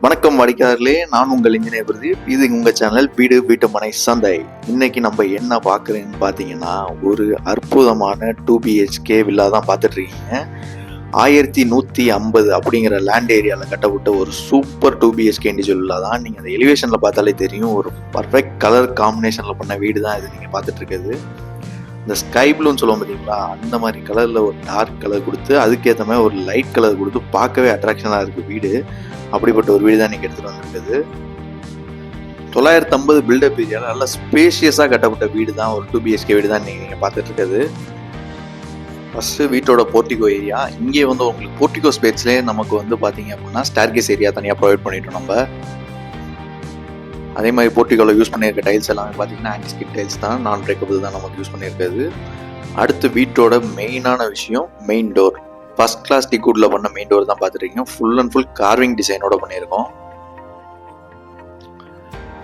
வணக்கம் வாடிக்கையாளர்களே, நான் உங்கள் இன்ஜினியர் பிரதீப். இது உங்கள் சேனல் வீடு வீட்டு மனை சந்தை. இன்னைக்கு நம்ம என்ன பார்க்குறேன்னு பார்த்தீங்கன்னா, ஒரு அற்புதமான 2BHK வில்லா தான் பார்த்துட்டு இருக்கீங்க. 1150 அப்படிங்கிற லேண்ட் ஏரியாவில் கட்டப்பட்ட ஒரு சூப்பர் 2BHK இண்டிவிஜுவல் வில்லா தான். நீங்கள் அந்த எலிவேஷனில் பார்த்தாலே தெரியும், ஒரு பர்ஃபெக்ட் கலர் காம்பினேஷனில் பண்ண வீடு தான் இது நீங்கள் பார்த்துட்டு இருக்கிறது. இந்த ஸ்கை ப்ளூன்னு சொல்லுவோம் பார்த்தீங்களா, அந்த மாதிரி கலரில் ஒரு டார்க் கலர் கொடுத்து அதுக்கேற்ற மாதிரி ஒரு லைட் கலர் கொடுத்து பார்க்கவே அட்ராக்ஷனாக இருக்குது வீடு. அப்படிப்பட்ட ஒரு வீடு தான் நீங்கள் எடுத்துகிட்டு வந்திருக்குது. 950 பில்டப் ஏரியாவில் நல்லா ஸ்பேஷியஸாக கட்டப்பட்ட வீடு தான், ஒரு 2BHK வீடு தான் நீங்கள் பார்த்துட்டு இருக்குது. ஃபஸ்ட்டு வீட்டோட போர்ட்டிகோ ஏரியா. இங்கே வந்து உங்களுக்கு போர்ட்டிகோ ஸ்பேஸ்லேயே நமக்கு வந்து பார்த்தீங்க அப்படின்னா ஸ்டேர்கேஸ் ஏரியா தனியாக ப்ரொவைட் பண்ணிட்டோம் நம்ம. அதே மாதிரி போர்ட்டிகோவில் யூஸ் பண்ணியிருக்க டைல்ஸ் எல்லாமே பார்த்தீங்கன்னா ஆன்டிஸ்கிட் டைல்ஸ் தான், நான் பிரேக்கபிள் தான் நமக்கு யூஸ் பண்ணியிருக்கிறது. அடுத்து வீட்டோட மெயினான விஷயம் மெயின் டோர். ஃபர்ஸ்ட் கிளாஸ் டிகூட்ல பண்ண மெயின் டோர் தான் பார்த்துருக்கீங்க. ஃபுல் அண்ட் ஃபுல் கார்விங் டிசைனோட பண்ணியிருக்கோம்.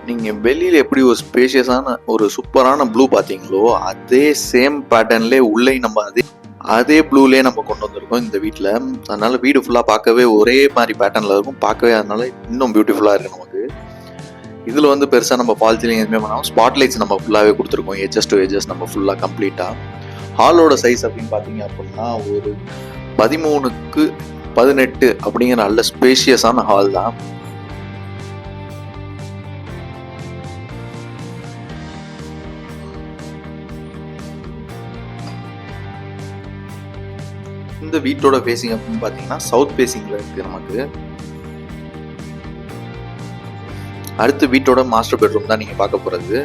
நீங்கள் வெளியில் எப்படி ஒரு ஸ்பேஷியஸான ஒரு சூப்பரான ப்ளூ பார்த்தீங்களோ, அதே சேம் பேட்டர்ன்லேயே உள்ளே நம்ம அதே ப்ளூலேயே நம்ம கொண்டு வந்திருக்கோம் இந்த வீட்டில். அதனால வீடு ஃபுல்லாக பார்க்கவே ஒரே மாதிரி பேட்டர்னில் இருக்கும், பார்க்கவே அதனால இன்னும் பியூட்டிஃபுல்லாக இருக்குது நமக்கு. இதில் வந்து பெருசாக நம்ம ஃபால் சீலிங் எதுவுமே பண்ணாமல் ஸ்பாட் லைட்ஸ் நம்ம ஃபுல்லாகவே கொடுத்துருக்கோம், எட்ஜஸ் டு எட்ஜஸ் நம்ம ஃபுல்லாக கம்ப்ளீட்டாக. ஹாலோட சைஸ் அப்படின்னு பார்த்தீங்க அப்படின்னா ஒரு 13x18 அப்படிங்கிற நல்ல ஸ்பேஷியஸான ஹால் தான். இந்த வீட்டோட ஃபேசிங் அப்படின்னு பார்த்தீங்கன்னா சவுத் ஃபேசிங்கில் இருக்குது நமக்கு. அடுத்து வீட்டோட மாஸ்டர் பெட்ரூம் தான் நீங்கள் பார்க்க போகிறது.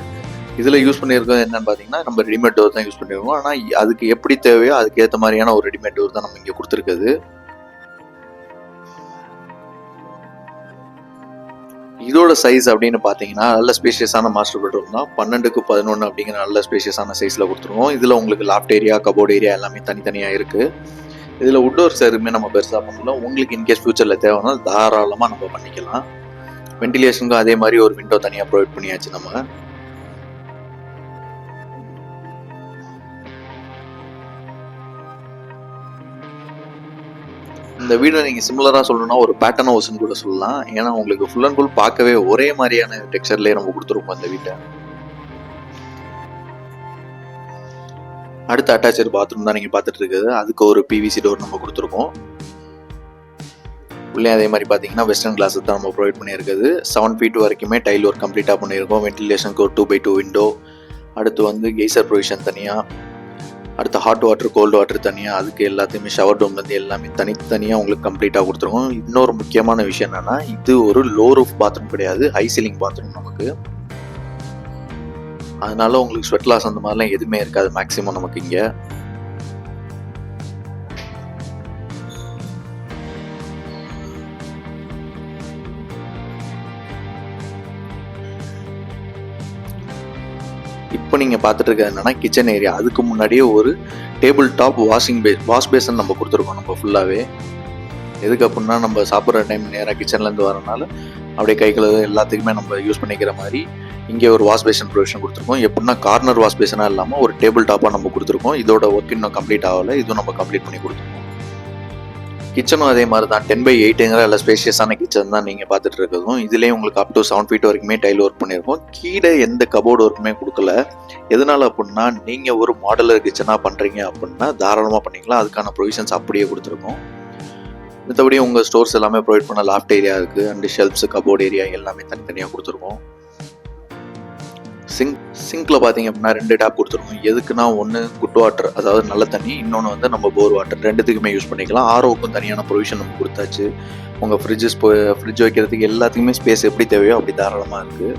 இதில் யூஸ் பண்ணியிருக்கோம் என்னன்னு பார்த்தீங்கன்னா, நம்ம ரெடிமேட் டோர் தான் யூஸ் பண்ணியிருக்கோம். ஆனால் அதுக்கு எப்படி தேவையோ அதுக்கு ஏற்ற மாதிரியான ஒரு ரெடிமேட் டோர் தான் நம்ம இங்கே கொடுத்துருக்குது. இதோட சைஸ் அப்படின்னு பார்த்தீங்கன்னா நல்ல ஸ்பேஷியஸான மாஸ்டர் பெட்ரூம் தான். 12x11 அப்படிங்கிற நல்ல ஸ்பேஷியஸான சைஸில் கொடுத்துருவோம். இதில் உங்களுக்கு லாஃப்ட் ஏரியா, கபோர்ட் ஏரியா எல்லாமே தனித்தனியாக இருக்குது. இதில் உட் டோர்ஸ் எதுவுமே நம்ம பெருசாக பண்ணலாம். உங்களுக்கு இன்கேஸ் ஃபியூச்சரில் தேவைன்னா தாராளமாக நம்ம பண்ணிக்கலாம். வென்டிலேஷனுக்கும் அதே மாதிரி ஒரு விண்டோ தனியாக ப்ரொவைட் பண்ணியாச்சு நம்ம. இந்த வீடை நீங்கள் சிமிலராக சொல்லணும்னா ஒரு பேட்டர்ன் ஹவுஸ்ன்னு கூட சொல்லலாம். ஏன்னா உங்களுக்கு ஃபுல் அண்ட் ஃபுல் பார்க்கவே ஒரே மாதிரியான டெக்ஸ்சர்லேயே நம்ம கொடுத்துருக்கோம் அந்த வீட்டை. அடுத்த அட்டாச்சு பாத்ரூம் தான் நீங்கள் பார்த்துட்டு இருக்குது. அதுக்கு ஒரு PVC டோர் நம்ம கொடுத்துருக்கோம். உள்ளே அதே மாதிரி பார்த்தீங்கன்னா வெஸ்டர்ன் கிளாஸ் தான் நம்ம ப்ரொவைட் பண்ணியிருக்குது. 7 feet வரைக்குமே டைல் ஒர்க் கம்ப்ளீட்டாக பண்ணியிருக்கோம். வென்டிலேஷனுக்கு ஒரு 2x2 விண்டோ. அடுத்து வந்து கெய்சர் ப்ரொவிஷன் தனியாக, அடுத்து ஹாட் வாட்டர், கோல்டு வாட்டர் தனியாக, அதுக்கு எல்லாத்தையுமே ஷவர் டோம்லேருந்து எல்லாமே தனித்தனியாக உங்களுக்கு கம்ப்ளீட்டாக கொடுத்துருக்கோம். இன்னொரு முக்கியமான விஷயம் என்னென்னா, இது ஒரு லோ ரூஃப் பாத்ரூம் கிடையாது, ஹை சீலிங் பாத்ரூம் நமக்கு. அதனால உங்களுக்கு ஸ்வெட் லாஸ் அந்த மாதிரிலாம் எதுவுமே இருக்காது மேக்ஸிமம் நமக்கு இங்கே. இப்போ நீங்கள் பார்த்துட்டு இருக்கிறது என்னன்னா கிச்சன் ஏரியா. அதுக்கு முன்னாடியே ஒரு டேபிள் டாப் வாஷ் பேசன் நம்ம கொடுத்துருக்கோம் நம்ம ஃபுல்லாகவே. எதுக்கு அப்படின்னா, நம்ம சாப்பிட்ற டைம் நேராக கிச்சன்லேருந்து வரனால அப்படியே கை கழுவு எல்லாத்துக்குமே நம்ம யூஸ் பண்ணிக்கிற மாதிரி இங்கே ஒரு வாஷ் பேஷன் ப்ரொவிஷன் கொடுத்துருக்கோம். எப்படின்னா கார்னர் வாஷ் பேஷனாக இல்லாமல் ஒரு டேபிள் டாப்பாக நம்ம கொடுத்துருக்கோம். இதோட ஒர்க் இன்னும் கம்ப்ளீட் ஆகலை, இதுவும் நம்ம கம்ப்ளீட் பண்ணி கொடுத்துருக்கோம். கிச்சனும் அதே மாதிரி தான் 10x8ங்கிற நல்ல ஸ்பேஷியஸான கிச்சன் தான் நீங்கள் பார்த்துட்டு இருக்கிறதும். இதுலேயே உங்களுக்கு அப் டு 7 feet வரைக்குமே டைல் ஒர்க் பண்ணியிருக்கோம். கீழே எந்த கபோர்டு ஒர்க்குமே கொடுக்கல. எதனால அப்படின்னா, நீங்கள் ஒரு மாடலர் கிச்சனாக பண்ணுறீங்க அப்படின்னா தாராளமாக பண்ணிக்கலாம். அதுக்கான ப்ரொவிஷன்ஸ் அப்படியே கொடுத்துருக்கோம். மற்றபடி உங்கள் ஸ்டோர்ஸ் எல்லாமே ப்ரொவைட் பண்ண லாஃப்ட் ஏரியா இருக்குது, அண்டு ஷெல்ஃப்ஸ், கபோர்டு ஏரியா எல்லாமே தனித்தனியாக கொடுத்துருக்கோம். சிங்க்ல பார்த்தீங்க அப்படின்னா 2 டேப் கொடுத்துருக்கோம். எதுக்குன்னா, ஒன்று குட் வாட்டர், அதாவது நல்ல தண்ணி, இன்னொன்று வந்து நம்ம போர் வாட்டர், ரெண்டுத்துக்குமே யூஸ் பண்ணிக்கலாம். ஆரோவுக்கும் தனியான ப்ரொவிஷன் நம்ம கொடுத்தாச்சு. உங்கள் ஃப்ரிட்ஜ் வைக்கிறதுக்கு எல்லாத்துக்குமே ஸ்பேஸ் எப்படி தேவையோ அப்படி தாராளமாக இருக்குது.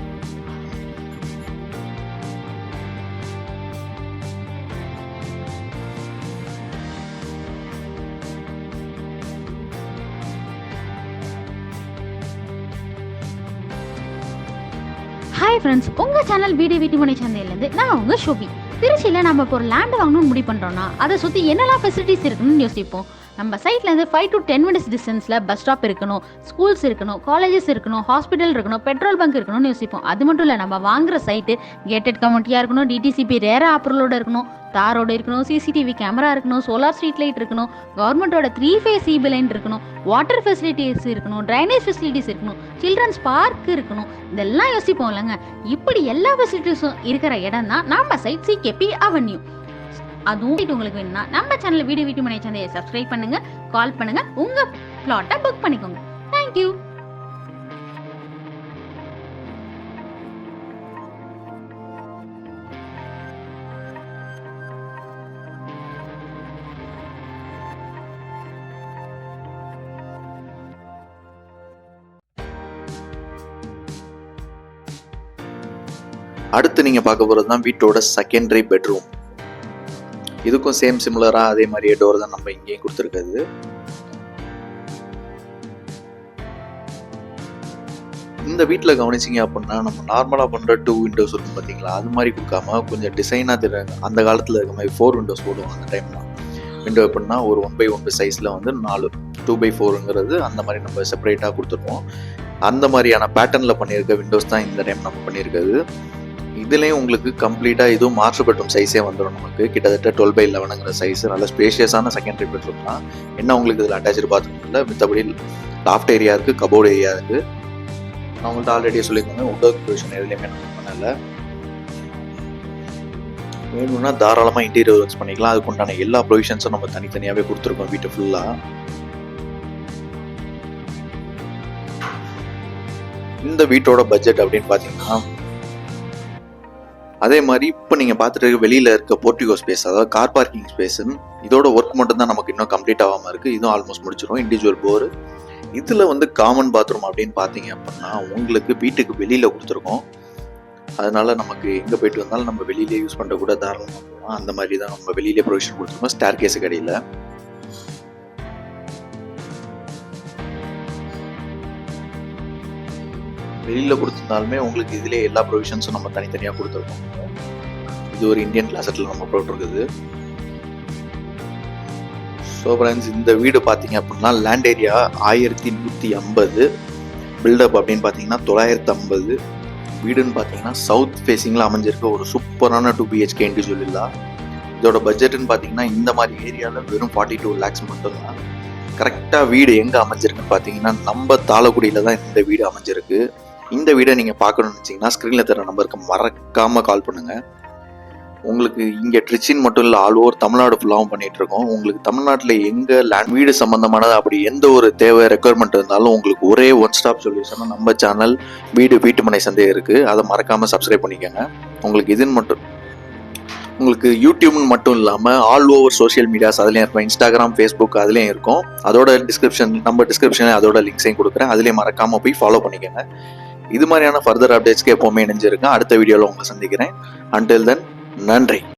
ஹாய் ஃப்ரெண்ட்ஸ், உங்கள் சேனல் வீடு வீட்டு மனை சந்தையிலேருந்து நான் உங்கள் ஷோபி. திருச்சியில் நம்ம இப்போ ஒரு லேண்ட் வாங்கணும்னு முடிவு பண்ணுறோன்னா அதை சுற்றி என்னெல்லாம் ஃபெசிலிட்டிஸ் இருக்குன்னு யோசிப்போம். நம்ம சைட்லேருந்து 5 to 10 மினிட்ஸ் டிஸ்டன்ஸில் பஸ் ஸ்டாப் இருக்கணும், ஸ்கூல்ஸ் இருக்கணும், காலேஜஸ் இருக்கணும், ஹாஸ்பிட்டல் இருக்கணும், பெட்ரோல் பங்க் இருக்கணும்னு யோசிப்போம். அது மட்டும் இல்லை, நம்ம வாங்குற சைட்டு கேட்டட் கம்யூனிட்டியாக இருக்கணும், டிடிசிபி ரேர அப்ரூவலோட இருக்கணும், தாரோடு இருக்கணும், சிசிடிவி கேமரா இருக்கணும், சோலார் ஸ்ட்ரீட் லைட் இருக்கணும், கவர்மெண்ட்டோட 3 phase சிபி லைன் இருக்கணும், வாட்டர் ஃபெசிலிட்டிஸ் இருக்கணும், ட்ரைனேஜ் ஃபெசிலிட்டிஸ் இருக்கணும், சில்ட்ரன்ஸ் பார்க் இருக்கணும். இதெல்லாம் யோசிப்போம் இல்லைங்க. இப்படி எல்லா ஃபெசிலிட்டிஸும் இருக்கிற இடம் தான் நம்ம சைட் சிகேபி அவென்யூ. அதுவும் உங்களுக்கு வேணும்னா நம்ம சேனல் வீட்டு மனை சேனலை சப்ஸ்கிரைப் பண்ணுங்க, கால் பண்ணுங்க, உங்க பிளாட்டை புக் பண்ணிக்கோங்க. தேங்க்யூ. அடுத்து நீங்க பார்க்க போறது தான் வீட்டோட செகண்டரி பெட்ரூம். இதுக்கும் சேம் சிமிலரா அதே மாதிரியே டோர் தான் நம்ம இங்கேயும் கொடுத்துருக்குது. இந்த வீட்டில் கவனிச்சிங்க அப்படின்னா நம்ம நார்மலாக பண்ணுற 2 விண்டோஸ் இருக்கும் பார்த்தீங்களா, அது மாதிரி கொடுக்காம கொஞ்சம் டிசைனாக தெரியுங்க. அந்த காலத்தில் இருக்க மாதிரி 4 விண்டோஸ் போடுவோம். அந்த டைம்லாம் விண்டோ எப்படின்னா ஒரு 1x1 சைஸில் வந்து 4 2x4ங்கிறது அந்த மாதிரி நம்ம செப்பரேட்டாக கொடுத்துருப்போம். அந்த மாதிரியான பேட்டர்னில் பண்ணியிருக்க விண்டோஸ் தான் இந்த டைம் நம்ம பண்ணியிருக்கிறது. இதுலேயும் உங்களுக்கு கம்ப்ளீட்டாக இதுவும் மாஸ்டர் பெட்ரூம் சைஸே வந்துடும். நமக்கு கிட்டத்தட்ட 12x11ங்கிற சைஸ், நல்ல ஸ்பேஷியஸான செகண்டரி பெட்ரூம் தான். என்ன உங்களுக்கு இதில் அட்டாச்சு பாத்ரூம் இல்லை, மித்தபடி லாஃப்ட் ஏரியா இருக்குது, கபோர்டு ஏரியா இருக்குது. நான் உங்கள்கிட்ட ஆல்ரெடியே சொல்லியிருந்தேன், உட் ப்ரொவிஷன் எதுலேயுமே நம்ம பண்ணலை. வேணும்னா தாராளமாக இன்டீரியர் ஒர்க்ஸ் பண்ணிக்கலாம். அதுக்கு உண்டான எல்லா ப்ரொவிஷன்ஸும் நம்ம தனித்தனியாகவே கொடுத்துருக்கோம் வீட்டு ஃபுல்லாக. இந்த வீட்டோட பட்ஜெட் அப்படின்னு பார்த்தீங்கன்னா, அதே மாதிரி இப்போ நீங்கள் பார்த்துட்டு இருக்க வெளியில் இருக்க போர்ட்டிகோ ஸ்பேஸ், அதாவது கார் பார்க்கிங் ஸ்பேஸுன்னு இதோட ஒர்க் மட்டும் தான் நமக்கு இன்னும் கம்ப்ளீட் ஆகாமல் இருக்குது. இதுவும் ஆல்மோஸ்ட் முடிச்சிடும். இண்டிவிஜுவல் போர். இதில் வந்து காமன் பாத்ரூம் அப்படின்னு பார்த்தீங்க அப்படின்னா உங்களுக்கு வீட்டுக்கு வெளியில் கொடுத்துருக்கோம். அதனால நமக்கு எங்கே போயிட்டு வந்தாலும் நம்ம வெளியிலே யூஸ் பண்ணுற கூட தாராளமாக அந்த மாதிரி தான் நம்ம வெளியிலே ப்ரொவிஷன் கொடுத்துருக்கோம். ஸ்டேர் கேஸுக்கு அடியில் வெளியில் கொடுத்துருந்தாலுமே உங்களுக்கு இதிலே எல்லா ப்ரொவிஷன்ஸும் நம்ம தனித்தனியாக கொடுத்துருக்கோம். இது ஒரு இந்தியன் கிளாசட்டில் நம்ம போட்டிருக்குது. ஸோ ஃப்ரெண்ட்ஸ், இந்த வீடு பார்த்தீங்க அப்படின்னா லேண்ட் ஏரியா 1150, பில்டப் அப்படின்னு பார்த்தீங்கன்னா 950. வீடுன்னு பார்த்தீங்கன்னா சவுத் ஃபேஸிங்கில் அமைஞ்சிருக்க ஒரு சூப்பரான 2 BHK இண்டிவிஜுவல் இல்லா. இதோட பட்ஜெட்டுன்னு பார்த்தீங்கன்னா இந்த மாதிரி ஏரியாவில் வெறும் 42 lakhs மட்டும்தான். கரெக்டாக வீடு எங்கே அமைஞ்சிருக்குன்னு பார்த்தீங்கன்னா நம்ம தாளக்குடியில் தான் இந்த வீடு அமைஞ்சிருக்கு. இந்த வீடை நீங்கள் பார்க்கணும்னு நினச்சிங்கன்னா ஸ்க்ரீனில் தர நம்பருக்கு மறக்காமல் கால் பண்ணுங்கள். உங்களுக்கு இங்கே ட்ரிச்சின் மட்டும் இல்லை, ஆல் ஓவர் தமிழ்நாடு ஃபுல்லாகவும் பண்ணிகிட்டு இருக்கோம். உங்களுக்கு தமிழ்நாட்டில் எங்கே லேண்ட் வீடு சம்மந்தமானது அப்படி எந்த ஒரு தேவை ரெக்குயர்மெண்ட் இருந்தாலும் உங்களுக்கு ஒரே ஒன் ஸ்டாப் சொல்யூஷன் நம்ம சேனல் வீட்டு மனை சந்தை இருக்குது. அதை மறக்காமல் சப்ஸ்கிரைப் பண்ணிக்கோங்க. உங்களுக்கு இதுன்னு மட்டும் உங்களுக்கு யூடியூப்னு மட்டும் இல்லாமல் ஆல் ஓவர் சோஷியல் மீடியாஸ் அதுலேயும் இருக்கும். இன்ஸ்டாகிராம், ஃபேஸ்புக் அதுலேயும் இருக்கும். அதோட டிஸ்கிரிப்ஷனில் அதோட லிங்க்ஸையும் கொடுக்குறேன். அதுலேயும் மறக்காமல் போய் ஃபாலோ பண்ணிக்கோங்க. இது மாதிரியான ஃபர்தர் அப்டேட்ஸ்க்கு எப்போவுமே இணைஞ்சிருக்கேன். அடுத்த வீடியோவில் உங்களை சந்திக்கிறேன். அன்டில் தென், நன்றி.